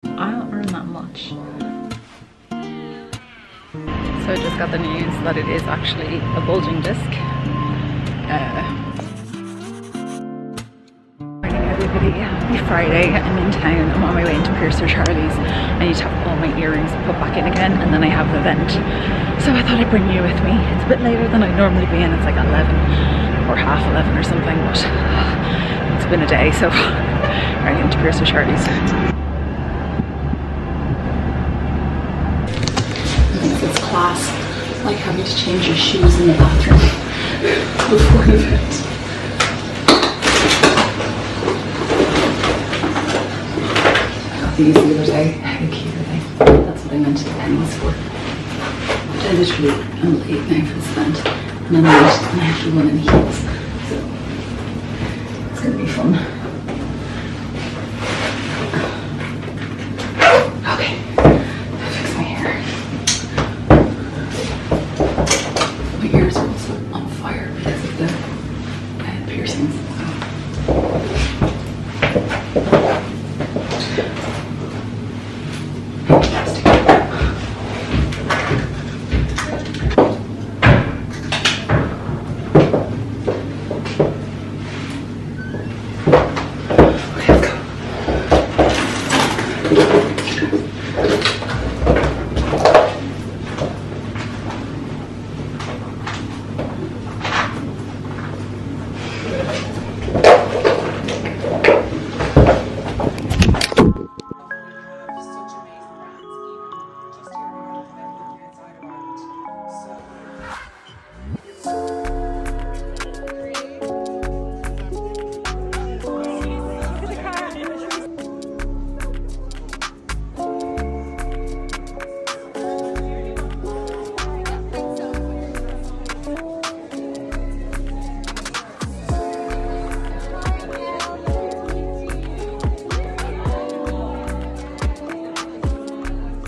I don't earn that much. So I just got the news that it is actually a bulging disc. Morning everybody, happy Friday. I'm in town, I'm on my way into Piercer Charlie's. I need to have all my earrings put back in again and then I have an event. So I thought I'd bring you with me. It's a bit later than I'd normally be in, it's like 11 or half 11 or something, but it's been a day, so right into Piercer Charlie's. It's class, like having to change your shoes in the bathroom before an event. I got these the other day. How cute are they? That's what I meant the pennies for. But I literally am late now for this event, and I'm late, and I have to run in heels, so it's going to be fun. Okay, I'll fix my hair. My ears are also on fire because of the piercings.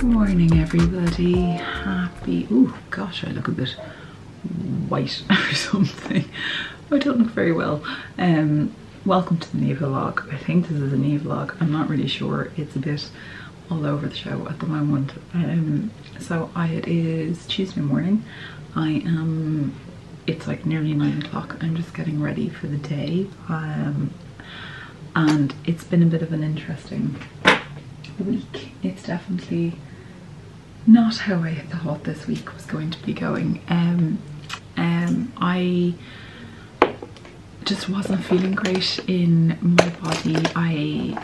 Morning everybody, happy, oh gosh I look a bit white or something, I don't look very well. Welcome to the new vlog. I think this is a new vlog, I'm not really sure, it's a bit all over the show at the moment. So it is Tuesday morning, it's like nearly 9 o'clock, I'm just getting ready for the day, and it's been a bit of an interesting week. It's definitely not how I thought this week was going to be going. I just wasn't feeling great in my body. I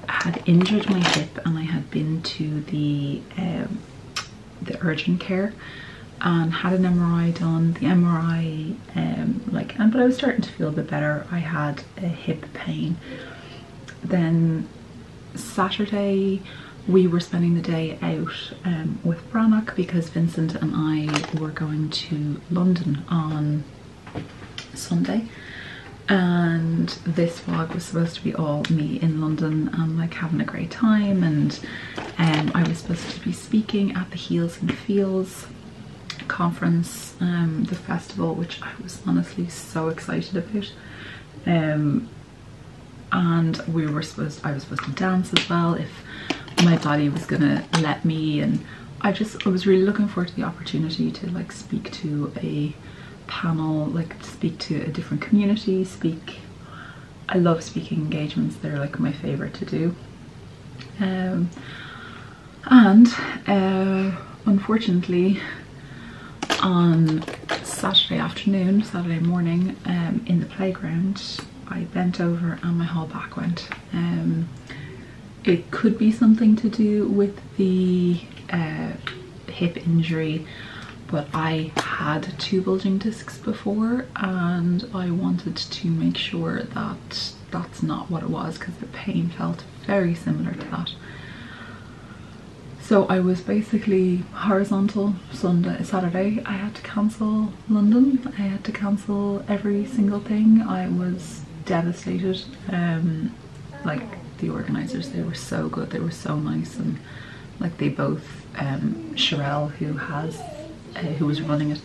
had injured my hip and I had been to the urgent care and had an MRI done. The MRI, but I was starting to feel a bit better. I had a hip pain. Then Saturday we were spending the day out with Brannock because Vincent and I were going to London on Sunday, and this vlog was supposed to be all me in London and like having a great time, and I was supposed to be speaking at the Heels and Feels conference, the festival, which I was honestly so excited about. And I was supposed to dance as well if my body was gonna let me, and I was really looking forward to the opportunity to like speak to a panel, like speak to a different community, I love speaking engagements, they're like my favorite to do. Unfortunately on Saturday morning, in the playground, I bent over and my whole back went. It could be something to do with the hip injury, but I had 2 bulging discs before and I wanted to make sure that that's not what it was, because the pain felt very similar to that. So I was basically horizontal Saturday. I had to cancel London. I had to cancel every single thing. I was devastated. Like the organisers, they were so good, they were so nice, and like they both, Sherelle, who was running it,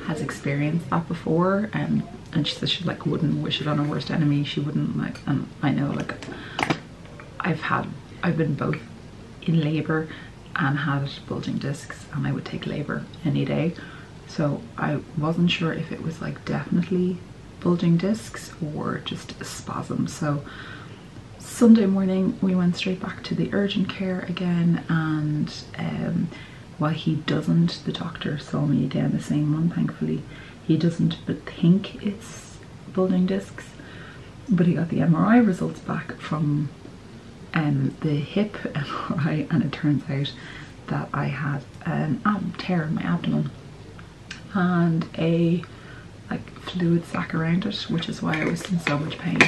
has experienced that before, and she said she like wouldn't wish it on her worst enemy. She wouldn't like, and I know like I've been both in labour and had bulging discs, and I would take labour any day. So I wasn't sure if it was like definitely bulging discs or just a spasm. So Sunday morning we went straight back to the urgent care again, and while he doesn't, the doctor saw me again, the same one thankfully, he doesn't but think it's bulging discs, but he got the MRI results back from the hip MRI, and it turns out that I had an tear in my abdomen and a like fluid sac around it, which is why I was in so much pain.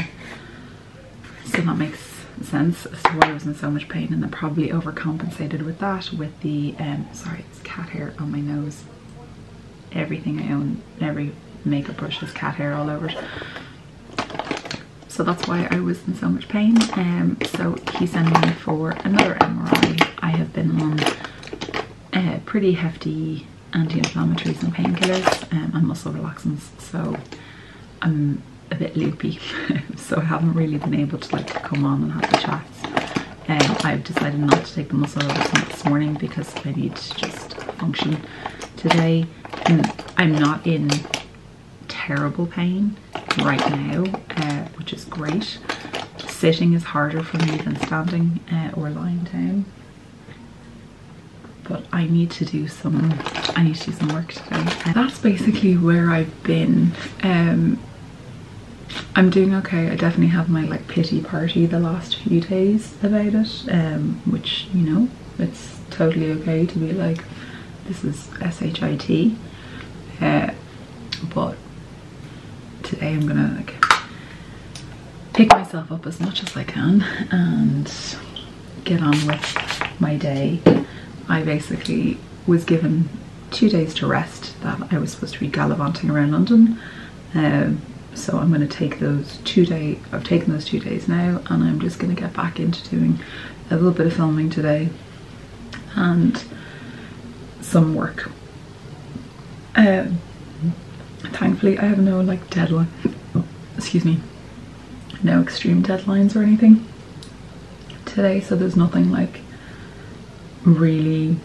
So that makes sense as to why I was in so much pain, and then probably overcompensated with that with the sorry, it's cat hair on my nose. Everything I own, every makeup brush has cat hair all over it. So that's why I was in so much pain. So he sent me for another MRI. I have been on pretty hefty anti-inflammatories and painkillers and muscle relaxants, so I'm a bit loopy. So I haven't really been able to like come on and have the chats. I've decided not to take the muscle relaxant this morning because I need to just function today. And I'm not in terrible pain right now, which is great. Sitting is harder for me than standing or lying down. But I need to do some work today. And that's basically where I've been. I'm doing okay. I definitely have my like pity party the last few days about it, which, you know, it's totally okay to be like, this is SHIT. But today I'm gonna like pick myself up as much as I can and get on with my day. I basically was given 2 days to rest that I was supposed to be gallivanting around London. So I'm going to take those 2 days, I've taken those 2 days now, and I'm just going to get back into doing a little bit of filming today and some work. Thankfully I have no like deadline, excuse me, no extreme deadlines or anything today, so there's nothing like really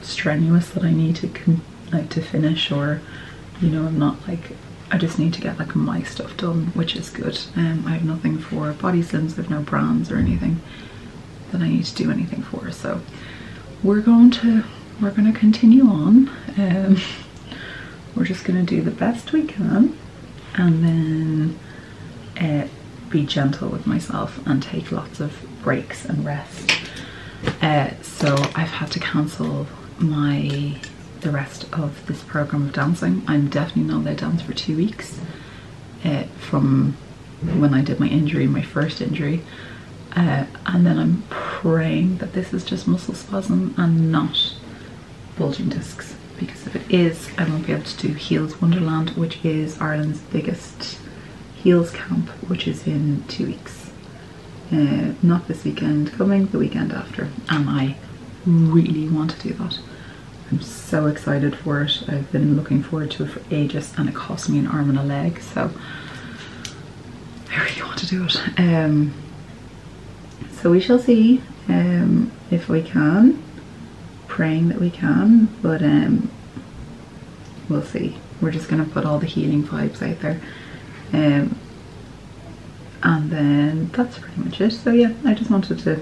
strenuous that I need to to finish, or, you know, I'm not like, I just need to get like my stuff done, which is good. I have nothing for body slims, I have no brands or anything that I need to do anything for, so we're going to continue on. We're just going to do the best we can, and then be gentle with myself and take lots of breaks and rest. So I've had to cancel the rest of this program of dancing. I'm definitely not allowed to dance for 2 weeks from when I did my injury, my first injury, and then I'm praying that this is just muscle spasm and not bulging discs, because if it is, I won't be able to do Heels Wonderland, which is Ireland's biggest heels camp, which is in 2 weeks. Not this weekend coming, the weekend after, and I really want to do that. I'm so excited for it. I've been looking forward to it for ages, and it cost me an arm and a leg, so I really want to do it. So we shall see if we can. Praying that we can, but we'll see. We're just gonna put all the healing vibes out there, and then that's pretty much it. So yeah, I just wanted to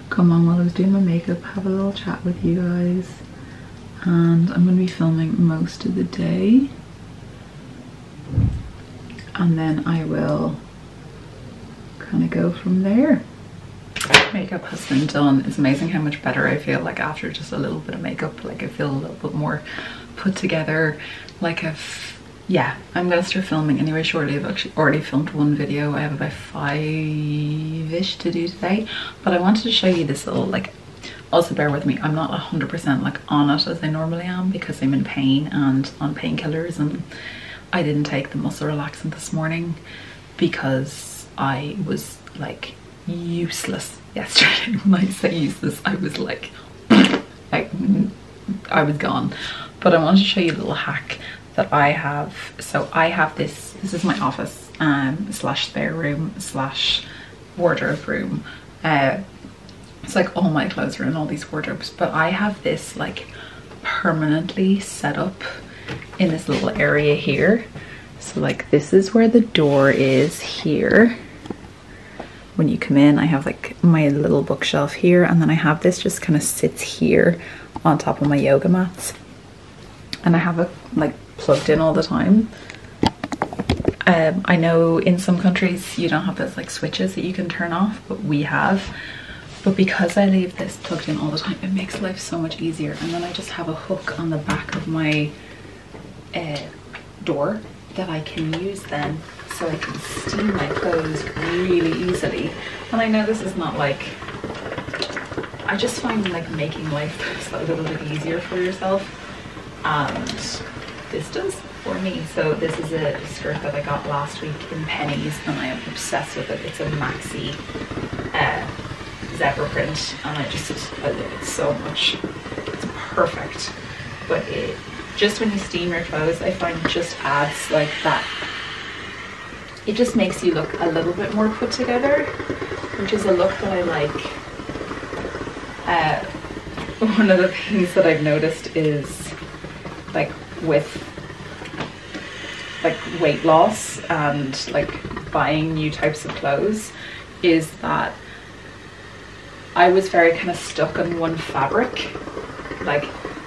come on while I was doing my makeup, have a little chat with you guys, and I'm going to be filming most of the day, and then I will kind of go from there. Makeup has been done. It's amazing how much better I feel like after just a little bit of makeup. Like I feel a little bit more put together, like yeah, I'm gonna start filming anyway shortly. I've actually already filmed one video. I have about 5-ish to do today, but I wanted to show you this little, like, also bear with me, I'm not 100% like on it as I normally am because I'm in pain and on painkillers, and I didn't take the muscle relaxant this morning because I was like useless yesterday. When I say useless, I was like I was gone. But I wanted to show you a little hack that I have. So I have this is my office slash spare room slash wardrobe room, It's like all my clothes are in all these wardrobes, but I have this like permanently set up in this little area here. So like this is where the door is here. When you come in, I have like my little bookshelf here, and then I have this just kind of sits here on top of my yoga mats, and I have it like plugged in all the time. I know in some countries you don't have those like switches that you can turn off, but we have. But because I leave this plugged in all the time, it makes life so much easier. And then I just have a hook on the back of my door that I can use then, so I can steam my clothes really easily. And I know this is not like, I just find like making life a little bit easier for yourself, and this does for me. So this is a skirt that I got last week in Pennies, and I am obsessed with it. It's a maxi zebra print, and I love it so much. It's perfect. But it just, when you steam your clothes, I find it just adds like that, it just makes you look a little bit more put together, which is a look that I like. One of the things that I've noticed is like with like weight loss and like buying new types of clothes is that I was very kind of stuck on one fabric, like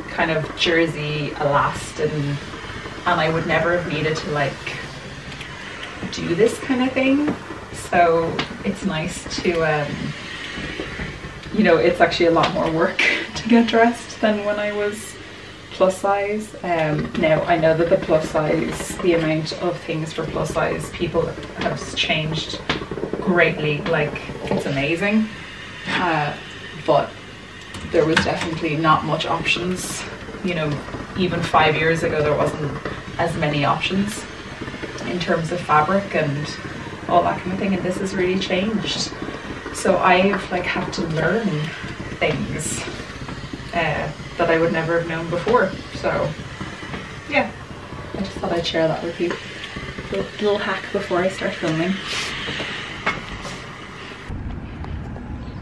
kind of jersey, elastin, and I would never have needed to like do this kind of thing. So it's nice to you know, it's actually a lot more work to get dressed than when I was plus size. Now I know that the plus size, the amount of things for plus size people have changed greatly, like it's amazing. But there was definitely not much options, you know. Even 5 years ago there wasn't as many options in terms of fabric and all that kind of thing, and this has really changed. So I've like had to learn things that I would never have known before. So yeah, I just thought I'd share that with you. Little hack before I start filming.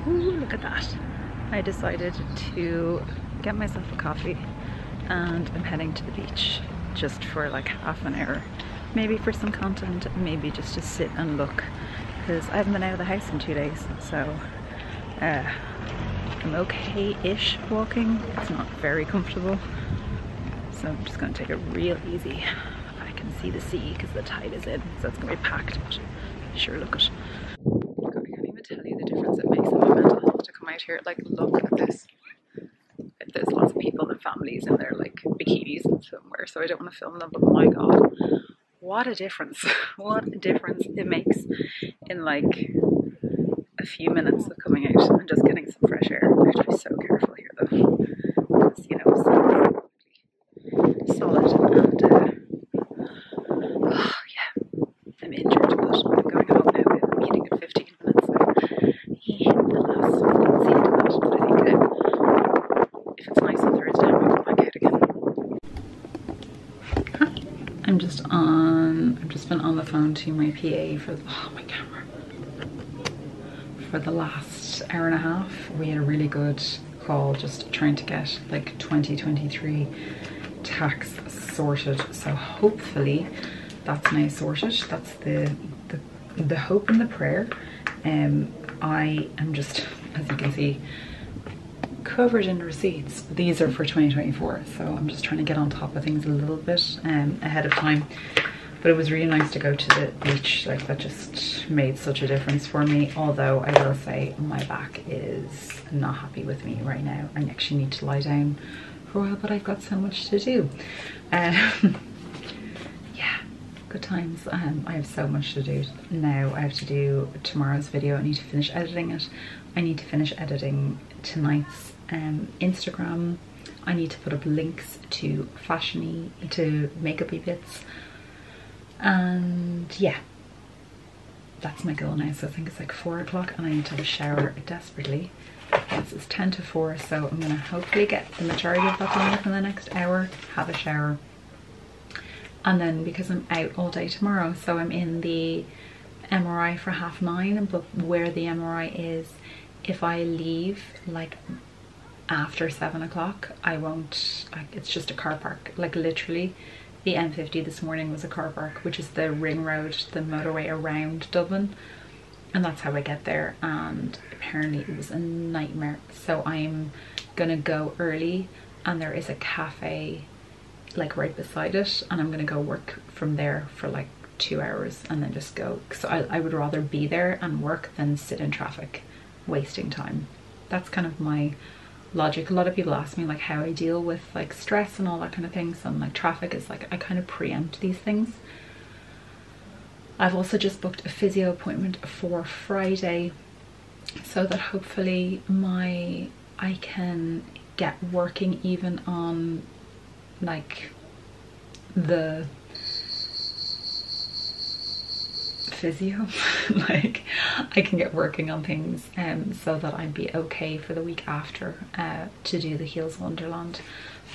Ooh, look at that. I decided to get myself a coffee, and I'm heading to the beach just for like half an hour. Maybe for some content, maybe just to sit and look, because I haven't been out of the house in 2 days. So I'm okay-ish walking. It's not very comfortable. So I'm just gonna take it real easy. I can see the sea because the tide is in, so it's gonna be packed, but sure, look at. God, I can't even tell you the difference it makes in my mental health to come out here. Like, look at this. There's lots of people and families in their like bikinis and somewhere, so I don't want to film them, but my God, what a difference. What a difference it makes in like a few minutes of coming out and just getting some fresh air. I have to be so careful here though, because you know, solid and oh yeah, I'm injured, but I'm going home now. We have a meeting in 15 minutes, so yeah, alas, I didn't see into that, but I think if it's nice on Thursday, I might come back out again. I've just been on the phone to my PA for, oh, my camera, for the last hour and a half. We had a really good call just trying to get like 2023 tax sorted. So hopefully that's now sorted. That's the hope and the prayer. I am just, as you can see, covered in receipts. These are for 2024, so I'm just trying to get on top of things a little bit ahead of time. But it was really nice to go to the beach. Like, that just made such a difference for me. Although I will say my back is not happy with me right now. I actually need to lie down for a while, but I've got so much to do. Yeah, good times. I have so much to do now. I have to do tomorrow's video. I need to finish editing it. I need to finish editing tonight's Instagram. I need to put up links to fashion-y, to makeup-y bits. And yeah, that's my goal now. So I think it's like 4 o'clock and I need to have a shower desperately. This is 10 to 4, so I'm gonna hopefully get the majority of that done within the next hour, have a shower. And then, because I'm out all day tomorrow, so I'm in the MRI for 9:30, but where the MRI is if I leave like after 7 o'clock, I won't, like, it's just a car park. Like literally the M50 this morning was a car park, which is the ring road, the motorway around Dublin, and that's how I get there, and apparently it was a nightmare. So I'm gonna go early, and there is a cafe like right beside it, and I'm gonna go work from there for like 2 hours and then just go. So I would rather be there and work than sit in traffic wasting time. That's kind of my logic. A lot of people ask me like how I deal with like stress and all that kind of thing. So like traffic is like, I kind of preempt these things. I've also just booked a physio appointment for Friday, so that hopefully I can get working even on like the physio. Like I can get working on things so that I'd be okay for the week after to do the Heels Wonderland.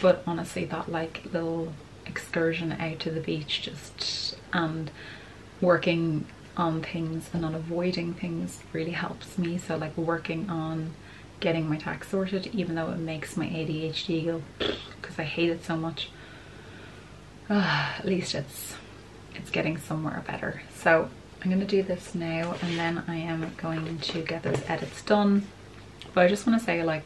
But honestly, that like little excursion out to the beach, just and working on things and on avoiding things really helps me. So like working on getting my tax sorted, even though it makes my ADHD go because I hate it so much, at least it's getting somewhere better. So I'm gonna do this now, and then I am going to get those edits done. But I just want to say, like,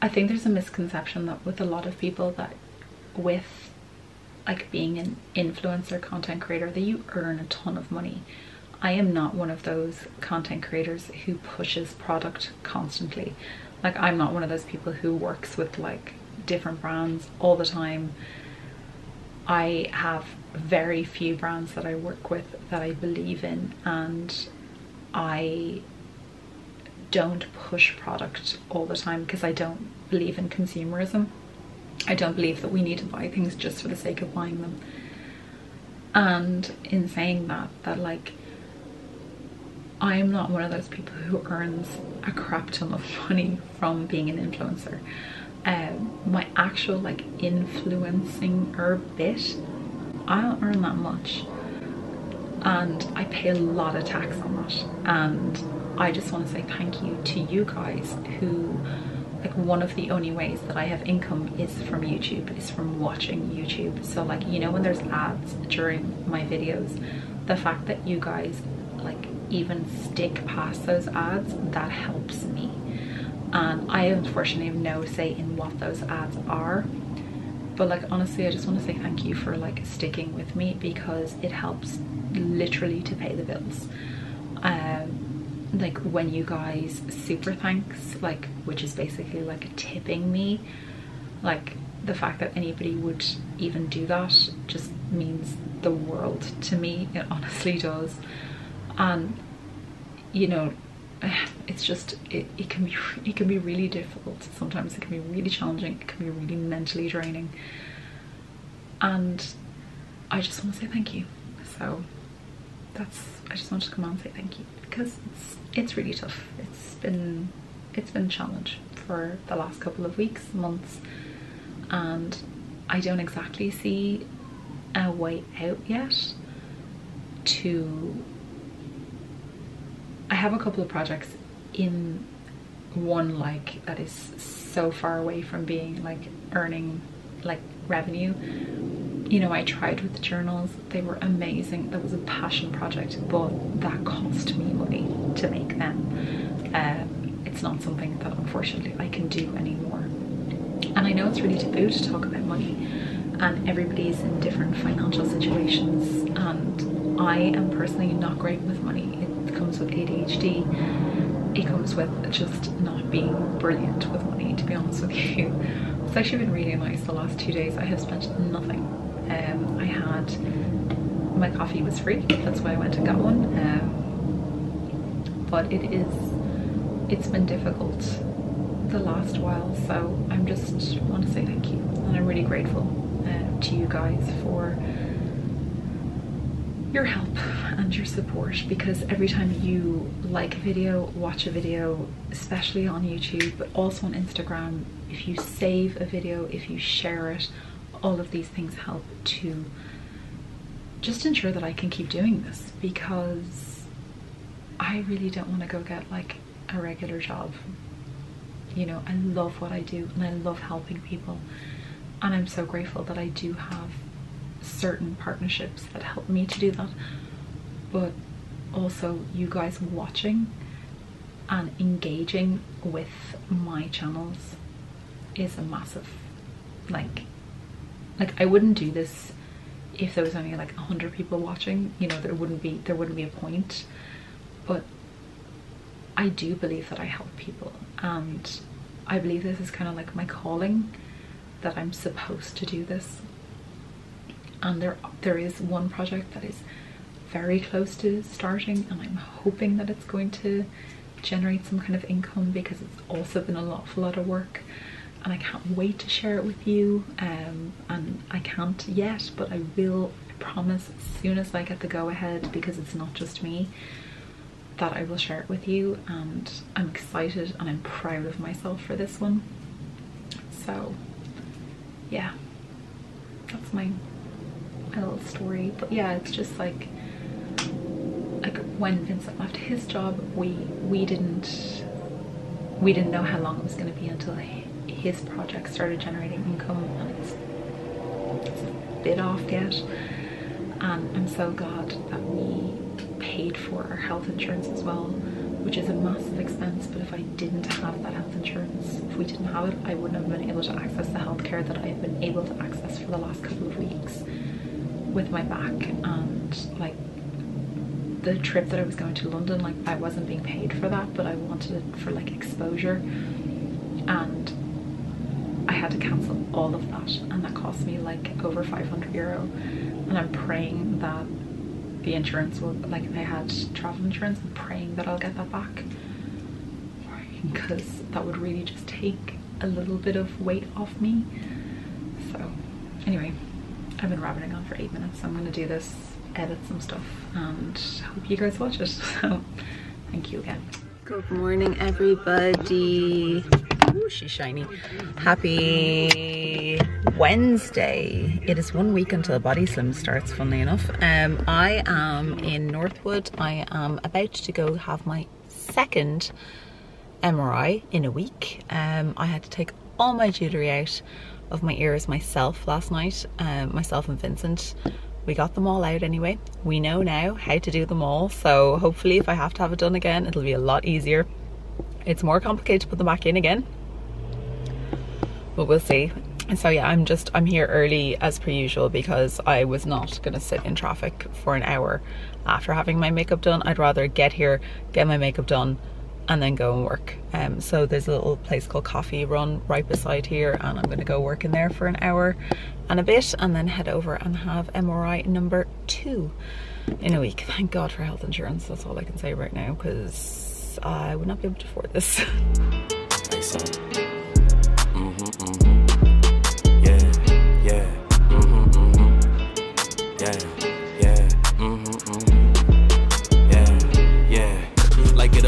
I think there's a misconception that with a lot of people that with like being an influencer content creator that you earn a ton of money. I am not one of those content creators who pushes product constantly. Like I'm not one of those people who works with like different brands all the time. I have very few brands that I work with that I believe in, and I don't push product all the time because I don't believe in consumerism. I don't believe that we need to buy things just for the sake of buying them. And in saying that like I am not one of those people who earns a crap ton of money from being an influencer. My actual like influencing bit, I don't earn that much, and I pay a lot of tax on that. And I just want to say thank you to you guys who, like, one of the only ways that I have income is from YouTube, is from watching YouTube. So like, you know, when there's ads during my videos, the fact that you guys like even stick past those ads, that helps me. And I unfortunately have no say in what those ads are, but like honestly I just want to say thank you for like sticking with me, because it helps literally to pay the bills. Like when you guys super thanks, like, which is basically like tipping me, like the fact that anybody would even do that just means the world to me. It honestly does. And you know, it's just it can be really difficult sometimes. It can be really challenging, it can be really mentally draining, and I just want to say thank you. So I just wanted to come on and say thank you, because it's really tough. It's been a challenge for the last couple of weeks, months, and I don't exactly see a way out yet. I have a couple of projects in one like that is so far away from being like earning like revenue. You know, I tried with the journals, they were amazing, that was a passion project, but that cost me money to make them. It's not something that unfortunately I can do anymore. And I know it's really taboo to talk about money, and everybody's in different financial situations, and I am personally not great with money. It comes with ADHD, it comes with just not being brilliant with money, to be honest with you. It's actually been really nice the last 2 days. I have spent nothing. I had, my coffee was free, that's why I went and got one, but it's been difficult the last while, so I'm just want to say thank you, and I'm really grateful to you guys for your help and your support, because every time you like a video, watch a video, especially on YouTube, but also on Instagram, if you save a video, if you share it, all of these things help to just ensure that I can keep doing this, because I really don't want to go get like a regular job. You know, I love what I do and I love helping people, and I'm so grateful that I do have certain partnerships that help me to do that. But also you guys watching and engaging with my channels is a massive, like I wouldn't do this if there was only like 100 people watching, you know, there wouldn't be a point. But I do believe that I help people, and I believe this is kind of like my calling, that I'm supposed to do this. And there is one project that is very close to starting, and I'm hoping that it's going to generate some kind of income, because it's also been an awful lot of work, and I can't wait to share it with you. And I can't yet, but I will, I promise, as soon as I get the go ahead, because it's not just me, that I will share it with you. And I'm excited and I'm proud of myself for this one. So yeah, that's my little story. But yeah, it's just like when Vincent left his job, we didn't know how long it was going to be until his project started generating income, and it's a bit off yet. And I'm so glad that we paid for our health insurance as well, which is a massive expense. But if I didn't have that health insurance, if we didn't have it, I wouldn't have been able to access the healthcare that I've been able to access for the last couple of weeks with my back. And like the trip that I was going to London, like I wasn't being paid for that, but I wanted it for like exposure, and I had to cancel all of that, and that cost me like over €500. And I'm praying that the insurance will, like I had travel insurance, I'm praying that I'll get that back, because that would really just take a little bit of weight off me. So anyway, I've been rabbiting on for 8 minutes, so I'm going to do this, edit some stuff, and hope you guys watch it. So thank you again. Good morning, everybody. Ooh, she's shiny. Happy Wednesday. It is 1 week until Body Slim starts, funnily enough. I am in Northwood. I am about to go have my second MRI in a week. I had to take all my jewellery out of my ears myself last night. Myself and Vincent, we got them all out anyway. We know now how to do them all, so hopefully if I have to have it done again, it'll be a lot easier. It's more complicated to put them back in again, but we'll see. And so yeah, I'm here early as per usual, because I was not gonna sit in traffic for an hour after having my makeup done. I'd rather get here, get my makeup done, and then go and work. So there's a little place called Coffee Run right beside here, and I'm gonna go work in there for an hour and a bit, and then head over and have MRI number 2 in a week. Thank God for health insurance. That's all I can say right now, because I would not be able to afford this.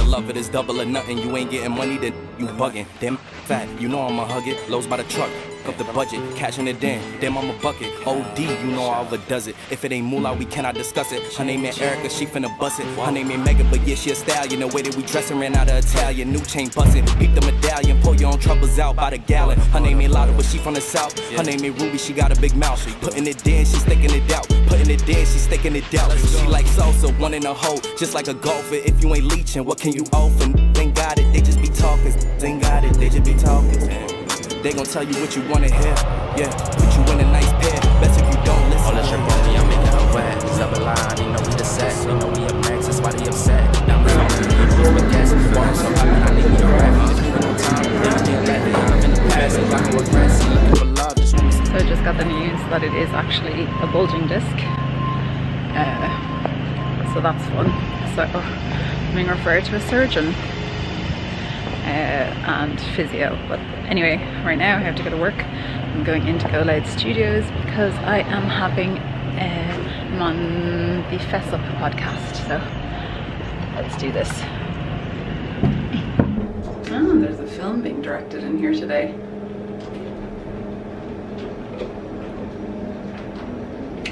Love it is double or nothing. You ain't getting money, then you bugging. Damn fat, you know I'ma hug it. Lows by the truck, up the budget, cashing it in. Damn, I'm a bucket. OD, you know I overdoes it. If it ain't moolah, we cannot discuss it. Her name ain't Erica, she finna bust it. Her name ain't Megan, but yeah, she a stallion. The way that we dressin' ran out of Italian. New chain bustin', peep the medallion. Pull your own troubles out by the gallon. Her name ain't Lotta, but she from the south. Her name ain't Ruby, she got a big mouth. Putting it in, she sticking it out. Putting it in, she sticking it out. She like salsa, one in a hole, just like a golfer. If you ain't leeching, what can you offer? Ain't got it, they just be talking. Ain't got it, they just be talking. They gon' tell you what you wanna hear. Yeah, put you in a nice pair. Best if you don't listen. All that shit on me, I'm making her wet. Double line, they know we the set. They know we up next, that's why they upset. Now I'm on with gas and water, so I need me to rap. So I just got the news that it is actually a bulging disc. So that's fun. So I'm being referred to a surgeon and physio. But anyway, right now I have to go to work. I'm going into Go Loud Studios because I am having I'm on the Fess Up podcast. So let's do this. Oh, there's a film being directed in here today.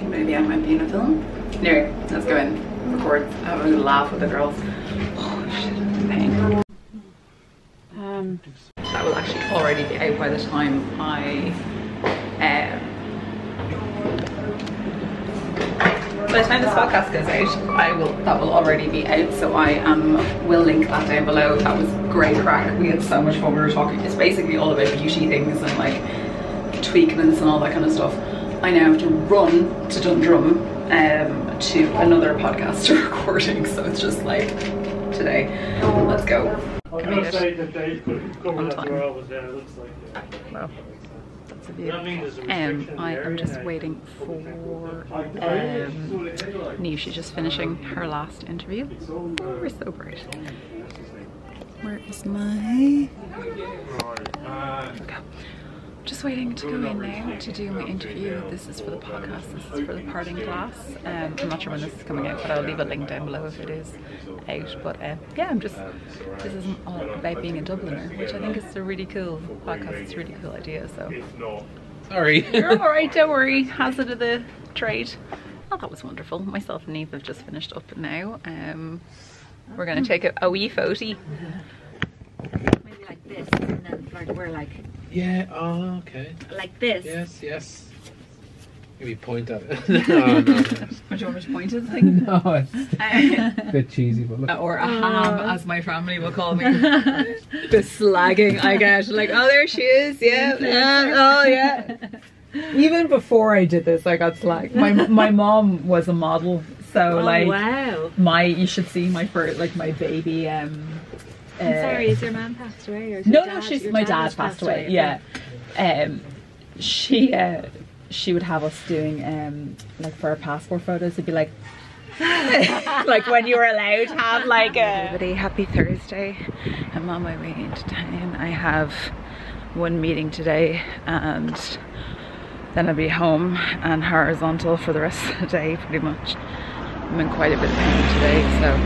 Maybe I might be in a film. Anyway, let's go in, record, have a little laugh with the girls. That will actually already be out by the time by the time this podcast goes out, that will already be out. So will link that down below. That was great crack. We had so much fun. We were talking. It's basically all about beauty things and like tweakments and all that kind of stuff. I now have to run to Dundrum to another podcast recording. So it's just like today. Let's go. On time. Wow. That's a view. I am just waiting for Neve. She's just finishing her last interview. Oh, we're so bright. Where is my... Okay. Just waiting to go in now to do my interview. This is for the podcast. This is for the parting class. I'm not sure when this is coming out, but I'll leave a link down below if it is out. But yeah, this isn't all about being a Dubliner, which I think is a really cool podcast. It's a really cool idea. So sorry. You're all right. Don't worry. Hazard of the trade. Oh, that was wonderful. Myself and Neve have just finished up now. We're gonna take a wee photo. Maybe like this, and then like we're like. Yeah, oh, okay. Like this? Yes, yes. Maybe point at it. No. Do you want me to point at the thing? No, it's a bit cheesy, but look. Or a ham, as my family will call me. The slagging I get. Like, oh, there she is. Yeah. Oh, yeah. Even before I did this, I got slagged. My mom was a model. So, like, wow. You should see my first, like, my baby, I'm sorry, is your mom passed away? Or no, my dad passed away. Yeah, she would have us doing like for our passport photos. It'd be like, like when you were allowed to have like a. Everybody, happy Thursday! I'm on my way into town. I have one meeting today, and then I'll be home and horizontal for the rest of the day, pretty much. I'm in quite a bit of pain today, so.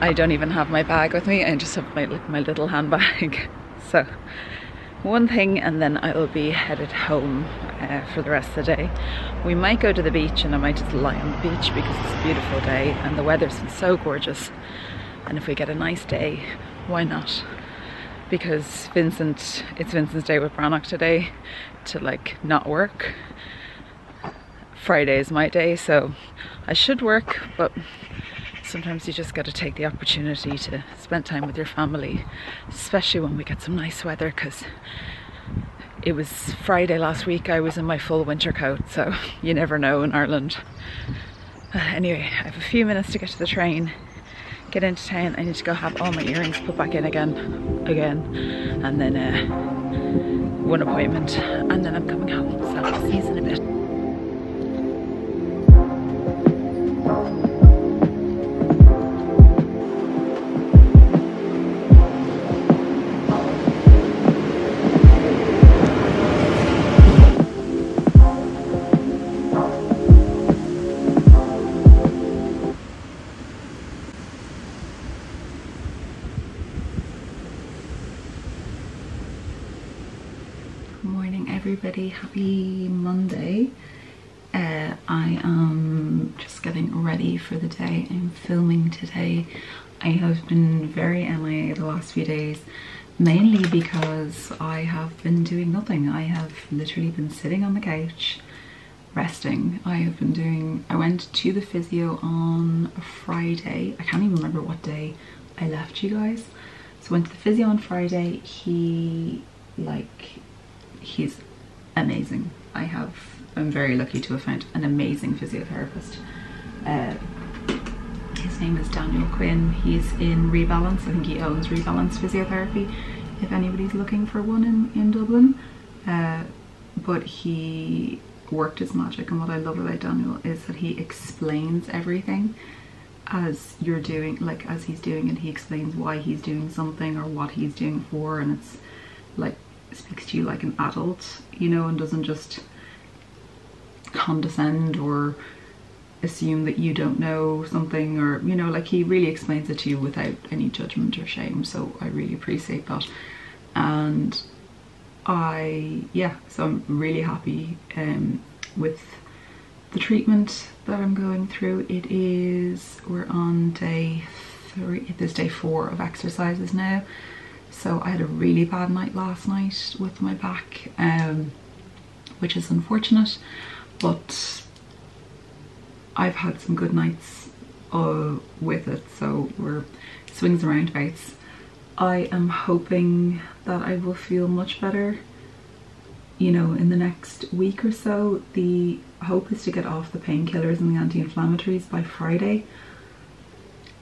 I don't even have my bag with me. I just have my little handbag. So one thing, and then I will be headed home for the rest of the day. We might go to the beach, and I might just lie on the beach because it's a beautiful day and the weather's been so gorgeous. And if we get a nice day, why not? Because it's Vincent's day with Brannock today to like not work. Friday is my day, so I should work, but sometimes you just got to take the opportunity to spend time with your family, especially when we get some nice weather, because it was Friday last week I was in my full winter coat, so you never know in Ireland. Anyway, I have a few minutes to get to the train, get into town. I need to go have all my earrings put back in again, and then one appointment, and then I'm coming home, so I'll see you in a bit. Everybody, happy Monday. I am just getting ready for the day. I'm filming today. I have been very MIA the last few days, mainly because I have been doing nothing. I have literally been sitting on the couch resting. I went to the physio on a Friday. I can't even remember what day I left you guys. So I went to the physio on Friday. He's amazing. I'm very lucky to have found an amazing physiotherapist. His name is Daniel Quinn. He's in Rebalance. I think he owns Rebalance Physiotherapy, if anybody's looking for one in Dublin. But he worked his magic, and what I love about Daniel is that he explains everything as you're doing, like as he's doing it. He explains why he's doing something or what he's doing for, and it's like speaks to you like an adult, you know, and doesn't just condescend or assume that you don't know something, or, you know, like he really explains it to you without any judgment or shame. So I really appreciate that. And so I'm really happy with the treatment that I'm going through. We're on day day 4 of exercises now. So I had a really bad night last night with my back, which is unfortunate, but I've had some good nights with it, so we're swings and roundabouts. I am hoping that I will feel much better, you know, in the next week or so. The hope is to get off the painkillers and the anti-inflammatories by Friday.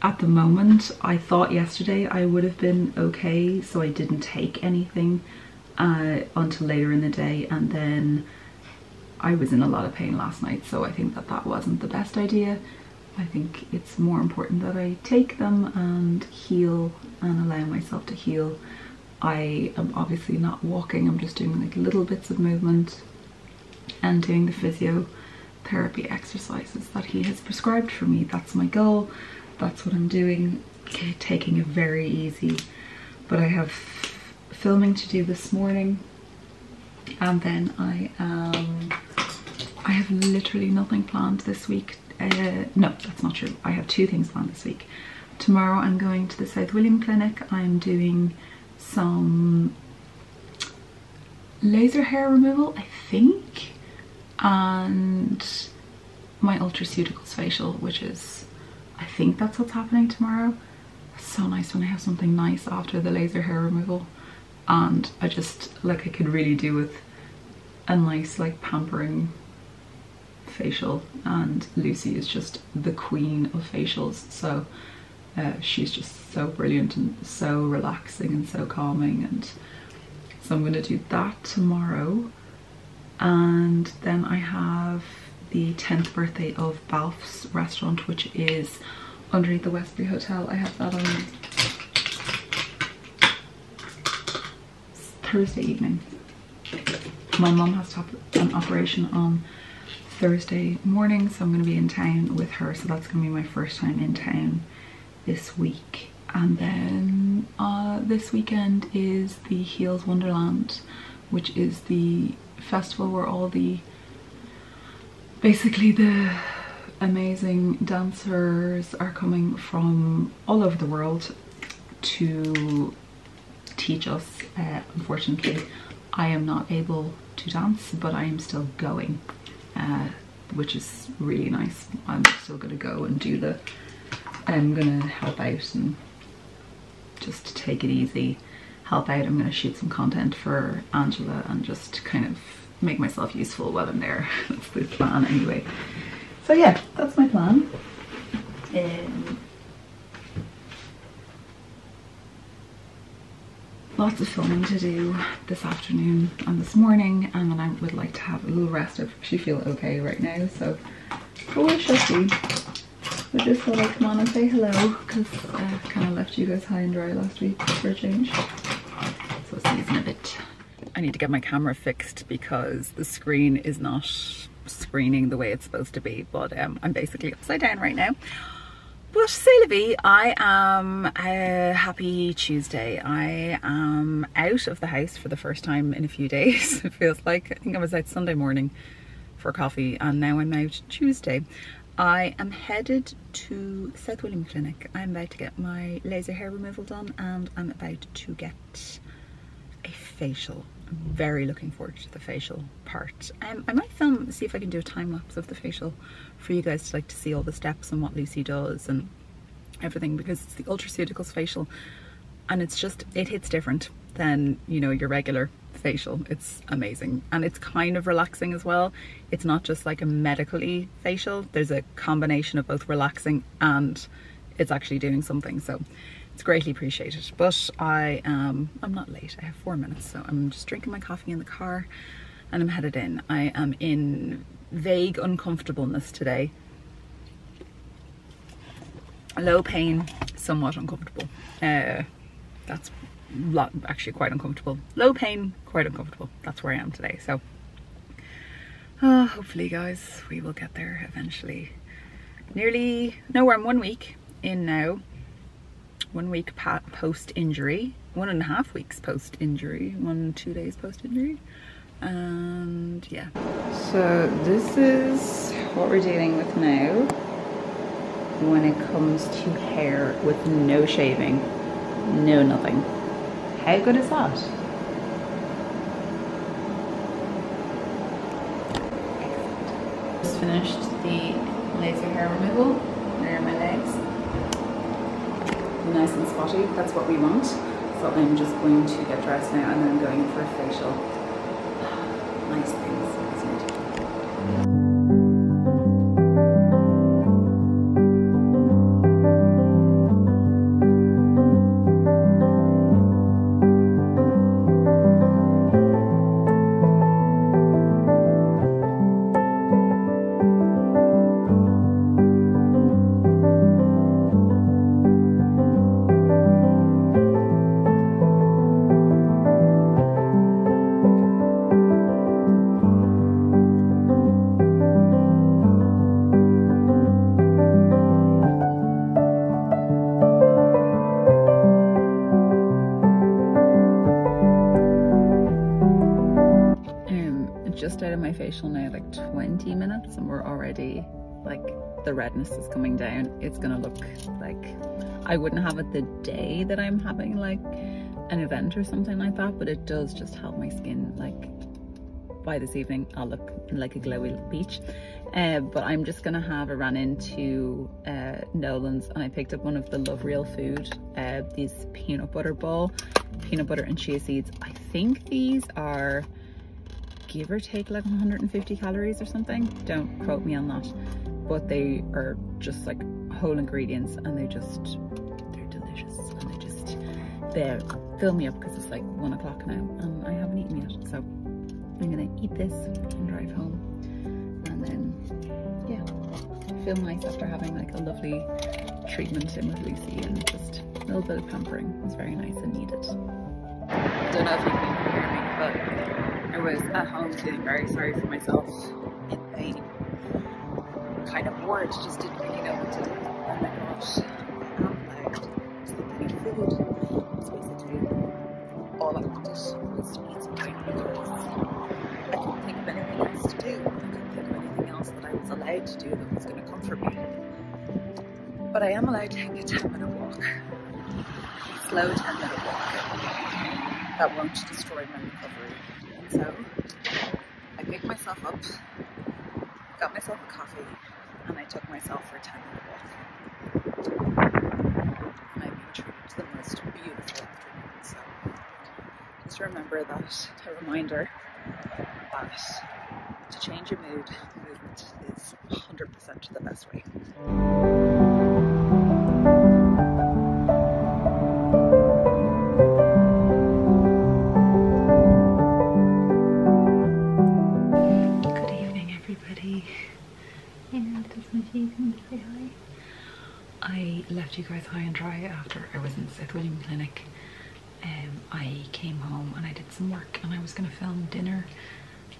At the moment, I thought yesterday I would have been okay, so I didn't take anything until later in the day, and then I was in a lot of pain last night, so I think that that wasn't the best idea. I think it's more important that I take them and heal and allow myself to heal. I am obviously not walking, I'm just doing like little bits of movement and doing the physiotherapy exercises that he has prescribed for me. That's my goal. That's what I'm doing, taking it very easy. But I have filming to do this morning, and then I have literally nothing planned this week. No, that's not true. I have 2 things planned this week. Tomorrow I'm going to the South William Clinic. I'm doing some laser hair removal, I think, and my ultraceuticals facial, which is, I think that's what's happening tomorrow. It's so nice when I have something nice after the laser hair removal, and I just, like, I could really do with a nice, like, pampering facial, and Lucy is just the queen of facials, so she's just so brilliant and so relaxing and so calming, and so I'm going to do that tomorrow. And then I have the 10th birthday of Balf's restaurant, which is underneath the Westbury Hotel. I have that on Thursday evening. My mum has to have an operation on Thursday morning, so I'm going to be in town with her, so that's going to be my first time in town this week. And then this weekend is the Heels Wonderland, which is the festival where all the, basically the amazing dancers are coming from all over the world to teach us. Unfortunately, I am not able to dance, but I am still going, which is really nice. I'm still gonna go and do the, I'm gonna help out and just take it easy, help out. I'm gonna shoot some content for Angela and just kind of make myself useful while I'm there. That's the plan anyway. So yeah, that's my plan. Lots of filming to do this afternoon and this morning, and then I would like to have a little rest. I actually feel okay right now, so we shall see. I just thought I'd come on and say hello, because I kind of left you guys high and dry last week for a change. So it's using a bit. I need to get my camera fixed because the screen is not screening the way it's supposed to be, but I'm basically upside down right now. But c'est la vie. I am happy Tuesday. I am out of the house for the first time in a few days. It feels like, I think I was out Sunday morning for coffee, and now I'm out Tuesday. I am headed to South William Clinic. I'm about to get my laser hair removal done, and I'm about to get a facial. I'm very looking forward to the facial part. I might film, see if I can do a time lapse of the facial for you guys to like to see all the steps and what Lucy does and everything, because it's the ultraceuticals facial, and it's just, it hits different than, you know, your regular facial. It's amazing, and it's kind of relaxing as well. It's not just like a medically facial. There's a combination of both relaxing and it's actually doing something, so it's greatly appreciated. But I'm not late. I have 4 minutes, so I'm just drinking my coffee in the car and I'm headed in. I am in vague uncomfortableness today. Low pain, somewhat uncomfortable. That's actually quite uncomfortable. Low pain, quite uncomfortable. That's where I am today. So hopefully, guys, we will get there eventually. I'm 1 week in now. 1 week post-injury, 1.5 weeks post-injury, 2 days post-injury, and yeah. So this is what we're dealing with now. when it comes to hair with no shaving, no nothing. How good is that? Just finished the laser hair removal. There are my legs. Nice and spotty, that's what we want. So I'm just going to get dressed now and then I'm going in for a facial. Nice things, isn't it? Just out of my facial now, like 20 minutes, and we're already like the redness is coming down. It's gonna look like I wouldn't have it the day that I'm having like an event or something like that, but it does just help my skin. Like by this evening I'll look like a glowy peach. But I'm just gonna have a run into Nolan's, and I picked up one of the Love Real Food, these peanut butter and chia seeds. I think these are give or take like 150 calories or something, don't quote me on that, but they are just like whole ingredients, and they're delicious, and they fill me up, because it's like 1 o'clock now and I haven't eaten yet. So I'm gonna eat this and drive home, and then yeah, feel nice after having like a lovely treatment in with Lucy, and just a little bit of pampering. It's very nice and needed. I don't know if you can hear me, but I was at home feeling very sorry for myself, in pain, kind of bored, just didn't really know what to do. Oh my gosh, I'm like food. It's basically all I wanted was to eat some tiny curries. I couldn't think of anything else to do. I couldn't think of anything else that I was allowed to do that was going to comfort me. But I am allowed to take a 10-minute walk, a slow 10-minute walk that won't destroy my recovery. So I picked myself up, got myself a coffee, and I took myself for a 10-minute walk. And I've been treated to the most beautiful afternoon. So just remember that, a reminder that to change your mood, movement is 100% the best way. I left you guys high and dry after I was in South William Clinic. I came home and I did some work, and I was going to film dinner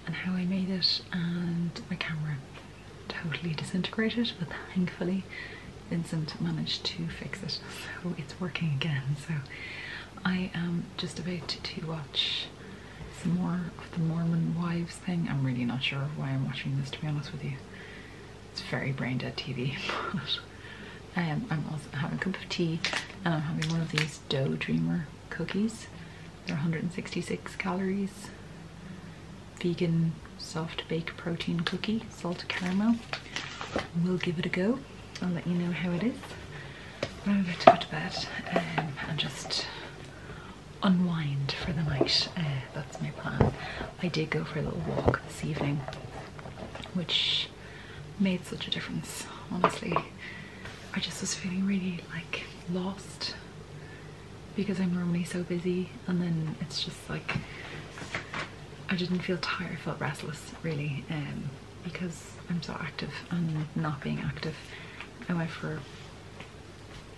and how I made it, and my camera totally disintegrated, but thankfully Vincent managed to fix it, so it's working again. So I am just about to watch some more of the Mormon Wives thing. I'm really not sure why I'm watching this, to be honest with you. It's very brain dead TV, but I'm also having a cup of tea, and I'm having one of these Dough Dreamer cookies. They're 166 calories, vegan soft baked protein cookie, salted caramel. We'll give it a go. I'll let you know how it is. But I'm about to go to bed and just unwind for the night. That's my plan. I did go for a little walk this evening, which made such a difference, honestly. I just was feeling really like lost, because I'm normally so busy, and then it's just like I didn't feel tired, I felt restless really, because I'm so active and not being active. I went for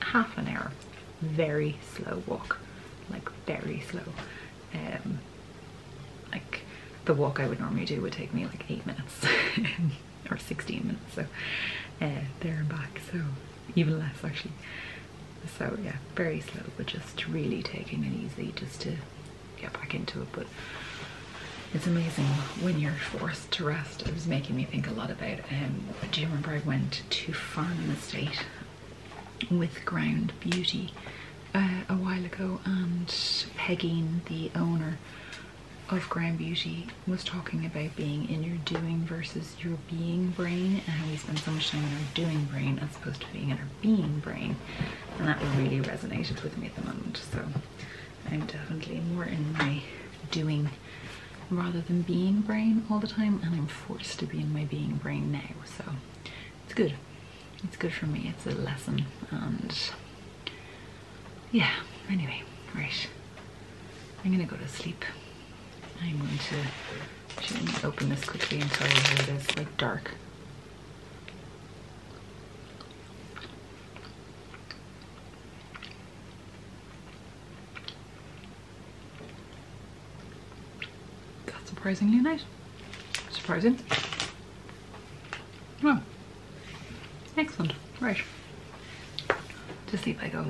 half an hour, very slow walk, like very slow. Like the walk I would normally do would take me like 8 minutes or 16 minutes, so there and back, so even less actually. So yeah, very slow, but just really taking it easy just to get back into it. But it's amazing when you're forced to rest. It was making me think a lot about do you remember I went to Farnham Estate with Ground Beauty a while ago, and Peggy, the owner of Ground Beauty, was talking about being in your doing versus your being brain, and how we spend so much time in our doing brain as opposed to being in our being brain, and that really resonated with me at the moment. So I'm definitely more in my doing rather than being brain all the time, and I'm forced to be in my being brain now, so it's good. It's good for me. It's a lesson. And yeah, anyway, right, I'm gonna go to sleep. I'm going to, let me open this quickly and tell you how it is, like dark. That's surprisingly nice. Surprising. Well, excellent. Right. To sleep I go.